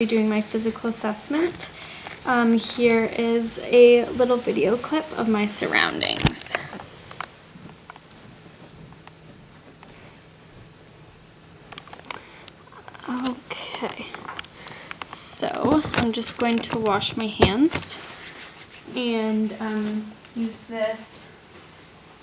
Doing my physical assessment. Here is a little video clip of my surroundings. Okay, so I'm just going to wash my hands and use this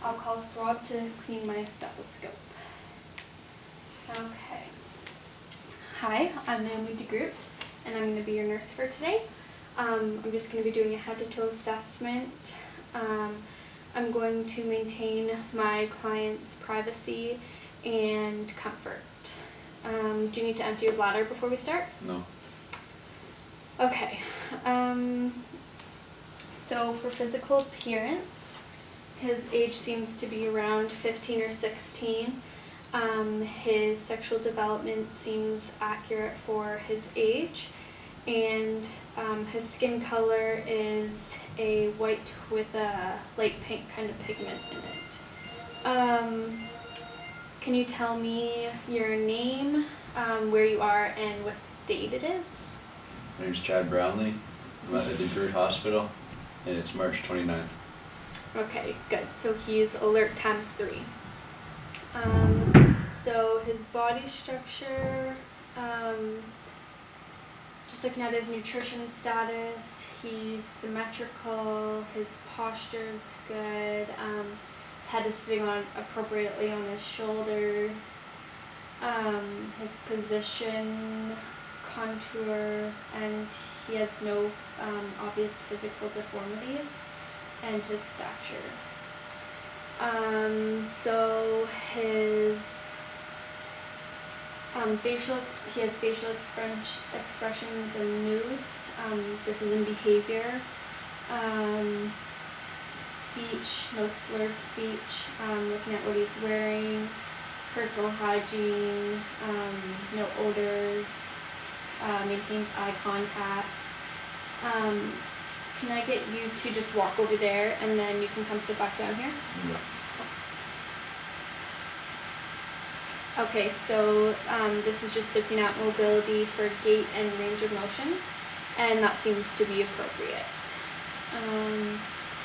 alcohol swab to clean my stethoscope. Okay. Hi, I'm Naomi DeGroot, and I'm going to be your nurse for today. I'm just going to be doing a head-to-toe assessment. I'm going to maintain my client's privacy and comfort. Do you need to empty your bladder before we start? No. Okay. So for physical appearance, his age seems to be around 15 or 16. His sexual development seems accurate for his age, and his skin color is a white with a light pink kind of pigment in it. Can you tell me your name, where you are, and what date it is? My name's Chad Brownlee. I'm at the DeGroot Hospital, and it's March 29th. Okay, good. So he's alert times 3. So his body structure, just looking at his nutrition status, he's symmetrical, his posture's good, his head is sitting on appropriately on his shoulders, his position, contour, and he has no obvious physical deformities, and his stature. So his he has facial expressions and moods. This is in behavior. Speech, no slurred speech. Looking at what he's wearing. Personal hygiene. No odors. Maintains eye contact. Can I get you to just walk over there and then you can come sit back down here? Yeah. Okay, so this is just looking at mobility for gait and range of motion, and that seems to be appropriate.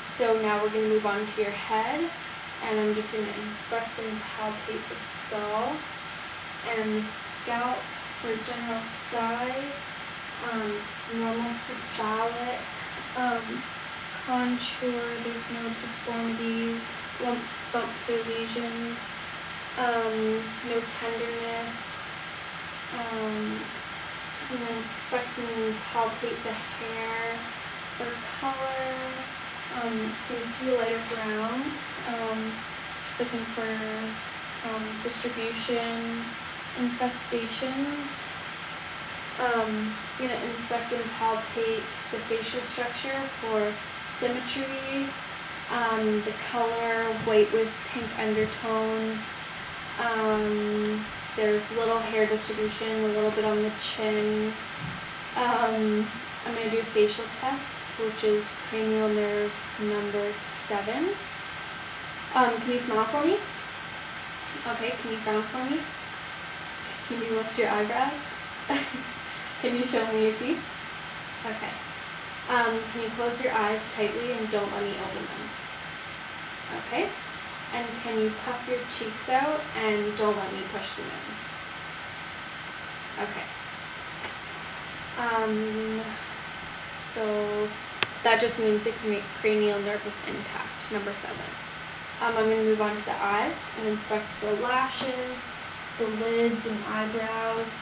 So now we're going to move on to your head, and I'm just going to inspect and palpate the skull and the scalp for general size. It's normal cephalic. Contour, there's no deformities, lumps, bumps, or lesions, no tenderness, and then inspect and palpate the hair. For color, seems to be lighter brown, just looking for distribution, infestations. I'm going to inspect and palpate the facial structure for symmetry, the color, white with pink undertones. There's little hair distribution, a little bit on the chin. I'm going to do a facial test, which is cranial nerve number 7. Can you smile for me? Okay, can you frown for me? Can you lift your eyebrows? Can you show me your teeth? Okay. Can you close your eyes tightly and don't let me open them? Okay. And can you puff your cheeks out and don't let me push them in? Okay. So that just means the cranial nerve is intact, number 7. I'm going to move on to the eyes and inspect the lashes, the lids and eyebrows.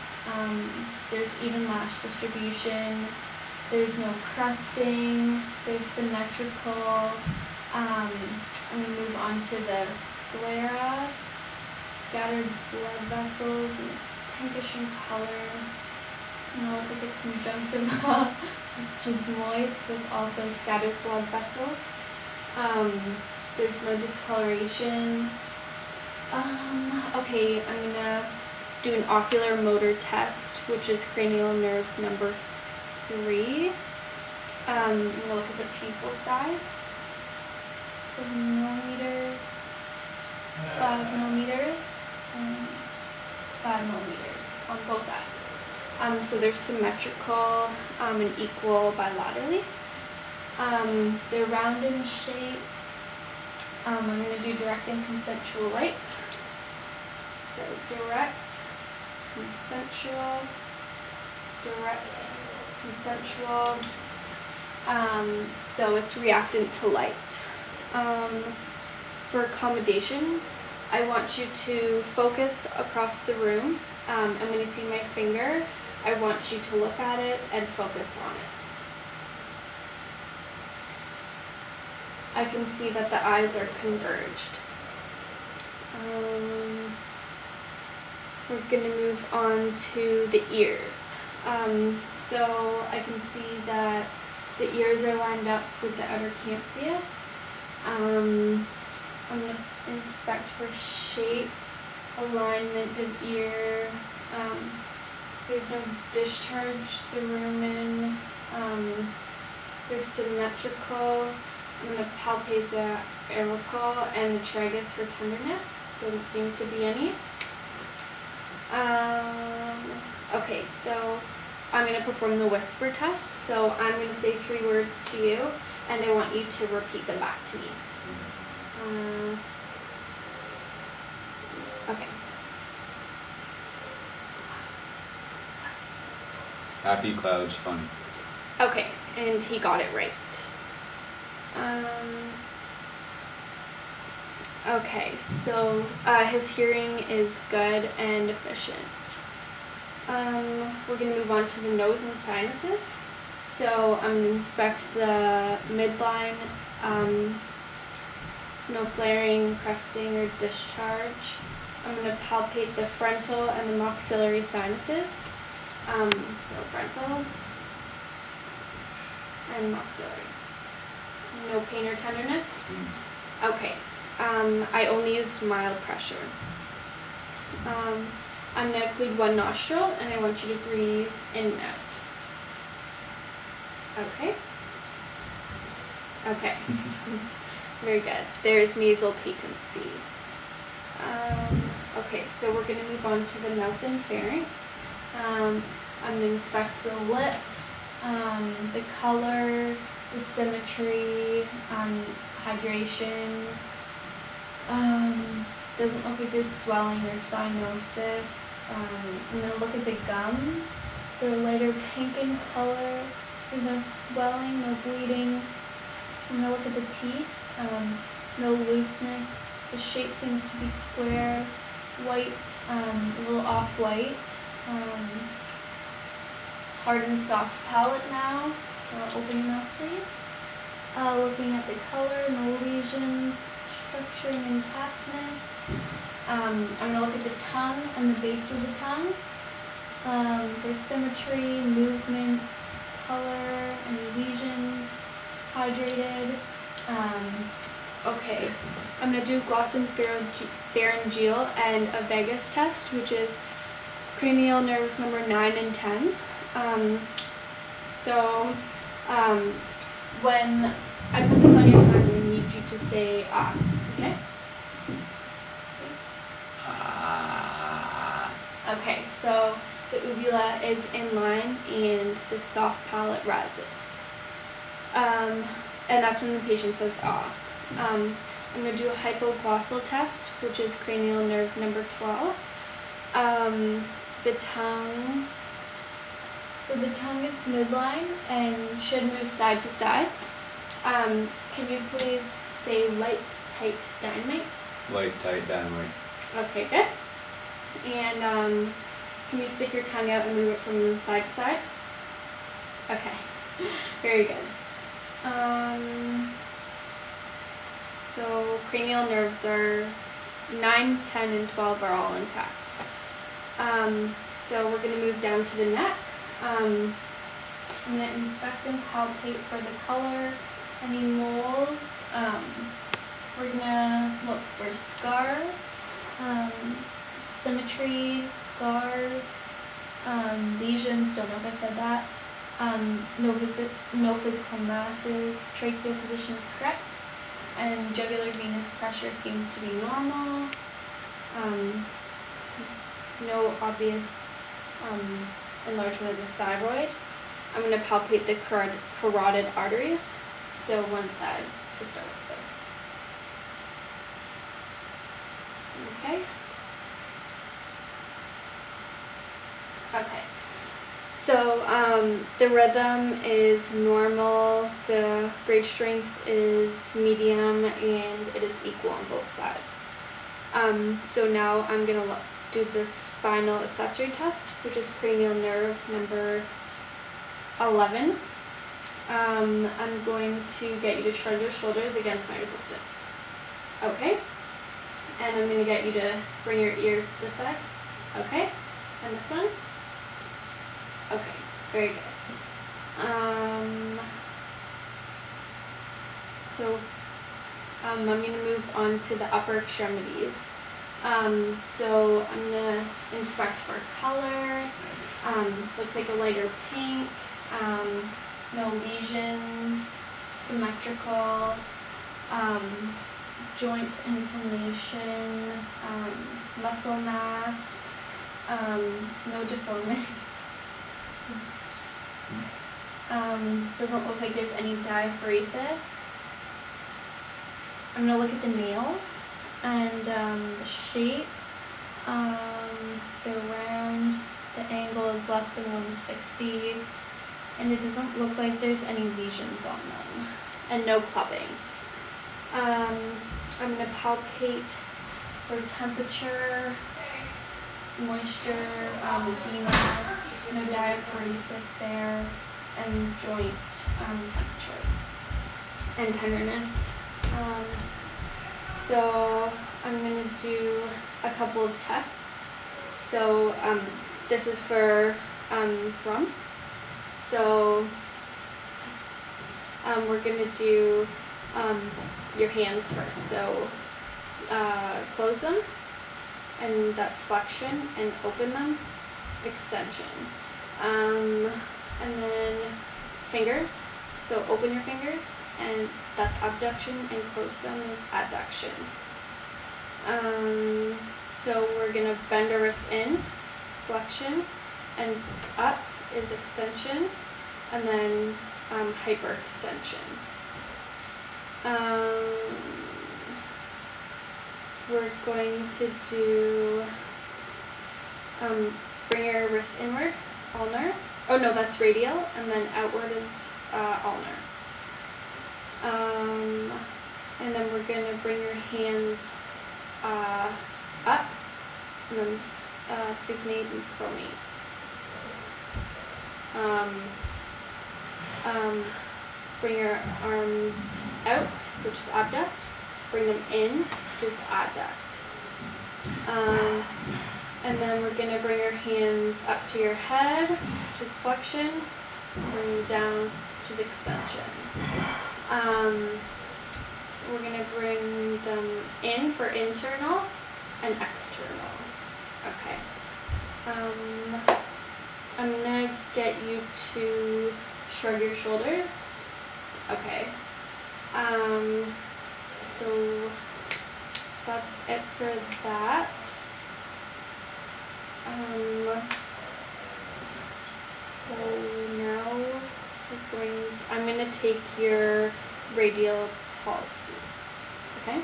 There's even lash distribution. There's no crusting. They're symmetrical. I'm going to move on to the sclera, scattered blood vessels, and it's pinkish in color. And I'll look at the conjunctiva, which is moist with also scattered blood vessels. There's no discoloration. Okay, I'm going to do an ocular motor test, which is cranial nerve number 3. We'll look at the pupil size. So millimeters, 5 millimeters, and 5 millimeters on both eyes. So they're symmetrical and equal bilaterally. They're round in shape. I'm going to do direct and consensual light. So direct, consensual, direct, consensual. So it's reactant to light. For accommodation, I want you to focus across the room, and when you see my finger, I want you to look at it and focus on it. I can see that the eyes are converged. We're going to move on to the ears. So I can see that the ears are lined up with the outer campus. I'm going to inspect for shape, alignment of ear. There's no discharge cerumen. They're symmetrical. I'm going to palpate the auricle and the tragus for tenderness. Doesn't seem to be any. Okay, so I'm going to perform the whisper test. So I'm going to say 3 words to you, and I want you to repeat them back to me. Okay. Happy clouds, funny. Okay, and he got it right. Okay, so his hearing is good and efficient. We're going to move on to the nose and sinuses. So I'm going to inspect the midline, no flaring, cresting, or discharge. I'm going to palpate the frontal and the maxillary sinuses. So frontal and maxillary. No pain or tenderness. Okay. I only used mild pressure. I'm going to occlude one nostril, and I want you to breathe in and out. Okay? Okay. Very good. There's nasal patency. Okay, so we're going to move on to the mouth and pharynx. I'm going to inspect the lips, the color, the symmetry, hydration. Doesn't look like there's swelling or cyanosis. I'm going to look at the gums. They're lighter pink in color. There's no swelling, no bleeding. I'm going to look at the teeth. No looseness. The shape seems to be square, white, a little off-white. Hard and soft palate now. So open your mouth, please. Looking at the color, no lesions, structure and intactness. I'm going to look at the tongue and the base of the tongue. For symmetry, movement, color, any lesions, hydrated. Okay, I'm going to do glossopharyngeal and a vagus test, which is cranial nerves number 9 and 10. When I put this on your tongue, I need you to say okay? Okay, so the uvula is in line and the soft palate rises. And that's when the patient says I'm going to do a hypoglossal test, which is cranial nerve number 12. The tongue is midline and should move side to side. Can you please say light, tight, dynamite? Light, tight, dynamite. Okay, good. And can you stick your tongue out and move it from side to side? Okay, very good. So cranial nerves are 9, 10, and 12 are all intact. So we're going to move down to the neck. I'm going to inspect and palpate for the color, any moles. We're going to look for scars, symmetry, scars, lesions, don't know if I said that. No physical masses, tracheal position is correct, and jugular venous pressure seems to be normal. No obvious enlargement of the thyroid. I'm going to palpate the carotid arteries, so one side to start with. Okay. Okay. So the rhythm is normal, the grade strength is medium, and it is equal on both sides. So now I'm going to do the spinal accessory test, which is cranial nerve number 11. I'm going to get you to shrug your shoulders against my resistance. Okay? And I'm going to get you to bring your ear this side. Okay? And this one? Okay, very good. I'm going to move on to the upper extremities. So I'm going to inspect for color. Looks like a lighter pink. No lesions. Symmetrical. Joint inflammation. Muscle mass. No deformities. Doesn't look like there's any diaphoresis. I'm going to look at the nails and the shape. They're round. The angle is less than 160. And it doesn't look like there's any lesions on them. And no clubbing. I'm going to palpate for temperature, moisture, edema, no diaphoresis there, and joint temperature and tenderness. So I'm going to do a couple of tests. So this is for rum. So we're going to do your hands first. So close them, and that's flexion, and open them, extension. And then fingers. So open your fingers, and that's abduction, and close them is adduction. So we're going to bend our wrists in, flexion, and up is extension, and then hyperextension. We're going to do bring your wrist inward, ulnar. Oh no, that's radial, and then outward is ulnar. And then we're going to bring your hands up, and then supinate and pronate. Bring your arms out, which is abduct. Bring them in, which is adduct. And then we're going to bring your hands up to your head, which is flexion. Bring them down, which is extension. We're going to bring them in for internal and external. Okay. I'm going to get you to shrug your shoulders. Okay. So that's it for that. So now I'm going to take your radial pulses. Okay?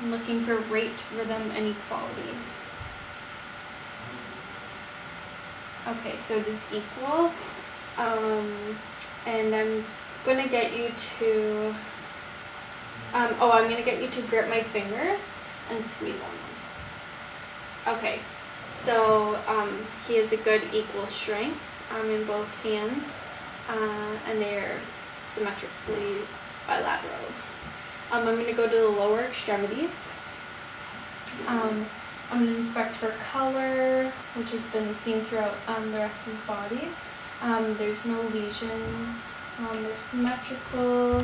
I'm looking for rate, rhythm, and equality. Okay, so it is equal. And I'm going to get you to, I'm going to get you to grip my fingers and squeeze on them. Okay, so he has a good equal strength in both hands, and they're symmetrically bilateral. I'm going to go to the lower extremities. I'm going to inspect for color, which has been seen throughout the rest of his body. There's no lesions. They're symmetrical.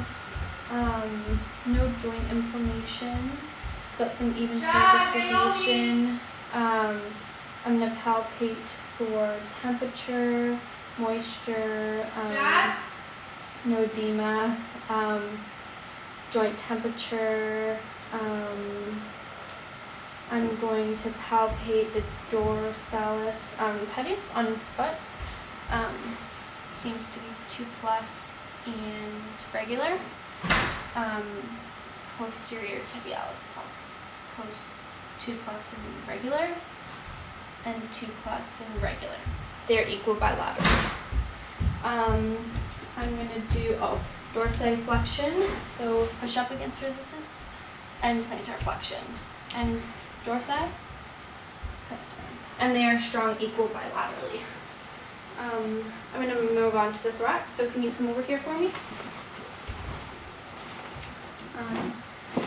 No joint inflammation. It's got some even hair distribution. I'm going to palpate for temperature, moisture, no edema, joint temperature, I'm going to palpate the dorsalis pedis on his foot. Seems to be 2+ and regular. Posterior tibialis pulse, post 2+ and regular, and 2+ and regular. They're equal bilateral. I'm gonna do dorsiflexion, so push up against resistance, and plantar flexion, and dorsi, plantar, and they are strong equal bilaterally. I'm gonna move on to the thorax. So can you come over here for me?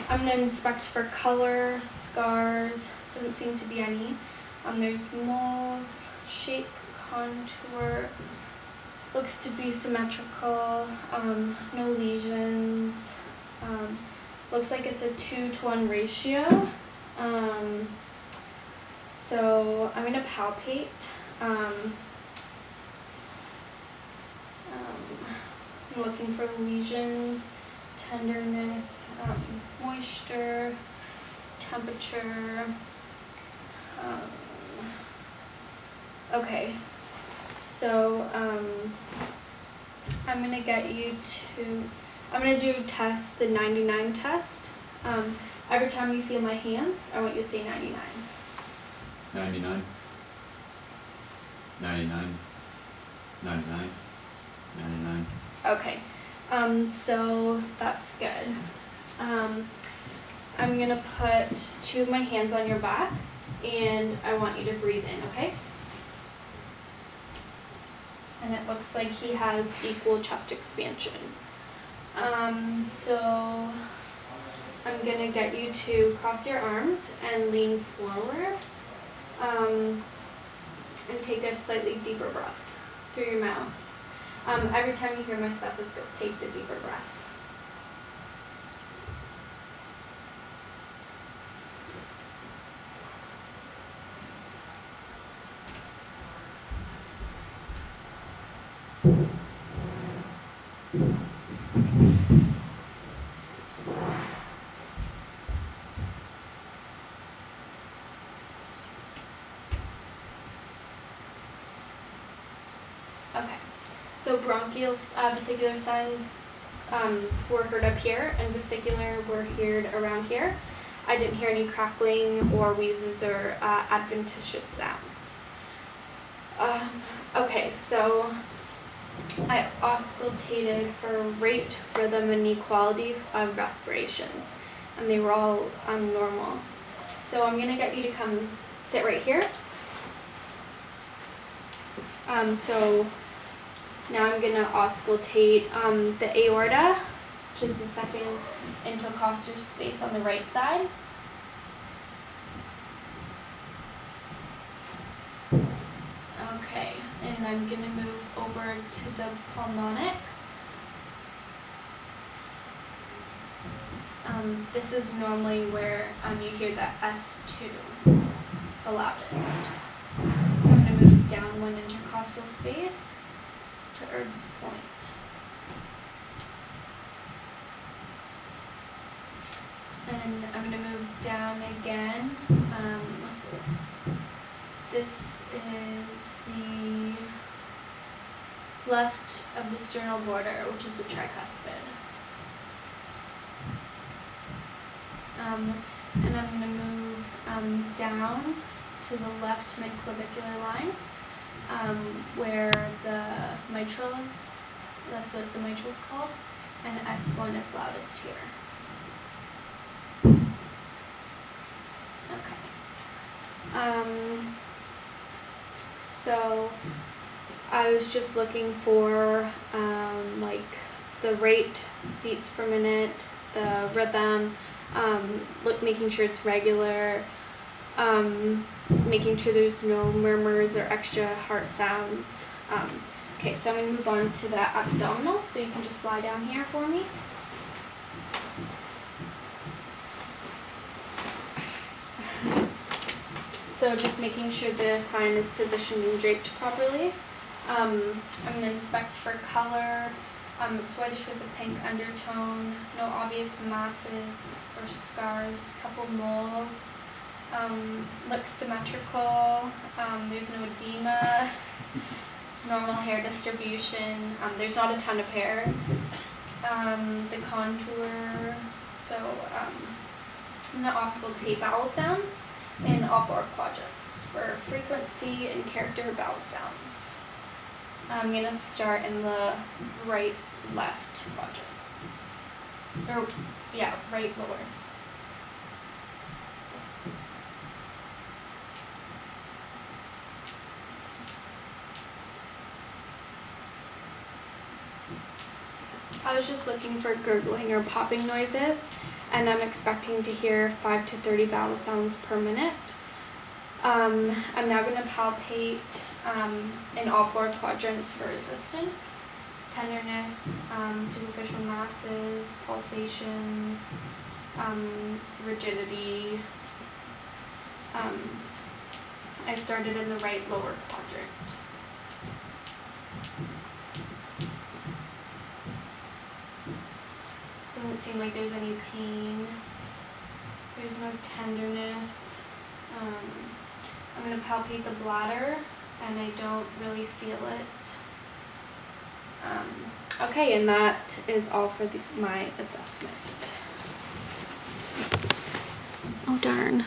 I'm gonna inspect for color, scars. Doesn't seem to be any. There's moles, shape, contour. Looks to be symmetrical. No lesions. Looks like it's a 2-to-1 ratio. So I'm gonna palpate. I'm looking for lesions, tenderness, moisture, temperature. Okay, so I'm gonna get you to, I'm gonna do test the 99 test. Every time you feel my hands, I want you to say 99. 99, 99, 99, 99. Okay, so that's good. I'm gonna put 2 of my hands on your back, and I want you to breathe in, okay? And it looks like he has equal chest expansion. So I'm gonna get you to cross your arms and lean forward, and take a slightly deeper breath through your mouth. Every time you hear my stethoscope, take the deeper breath. Okay, so bronchial vesicular signs were heard up here, and vesicular were heard around here. I didn't hear any crackling or wheezes or adventitious sounds. Okay, so I auscultated for rate, rhythm, and equality of respirations, and they were all normal. So I'm gonna get you to come sit right here. So now I'm gonna auscultate the aorta, which is the second intercostal space on the right side. Okay, and I'm gonna move over to the pulmonic. This is normally where you hear the S2, the loudest. I'm gonna move down 1 intercostal space to Erb's point. And I'm gonna move down again. This is the left of the sternal border, which is the tricuspid. And I'm gonna move down to the left midclavicular line, where the mitral is, that's what the mitral is called, and S1 is loudest here. Okay. So I was just looking for like the rate, beats per minute, the rhythm, making sure it's regular, making sure there's no murmurs or extra heart sounds. Okay, so I'm going to move on to the abdominal, so you can just lie down here for me. So just making sure the client is positioned and draped properly. I'm going to inspect for color. It's whitish with a pink undertone, no obvious masses or scars, couple moles, Looks symmetrical, there's no edema, normal hair distribution, there's not a ton of hair. The contour, so I'm gonna also tape vowel sounds in all 4 quadrants for frequency and character vowel sounds. I'm gonna start in the right left quadrant. Or, yeah, right lower. I was just looking for gurgling or popping noises, and I'm expecting to hear 5 to 30 vowel sounds per minute. I'm now going to palpate in all 4 quadrants for resistance, tenderness, superficial masses, pulsations, rigidity. I started in the right lower quadrant. Doesn't seem like there's any pain. There's no tenderness. I'm going to palpate the bladder, and I don't really feel it. Okay, and that is all for my assessment. Oh darn.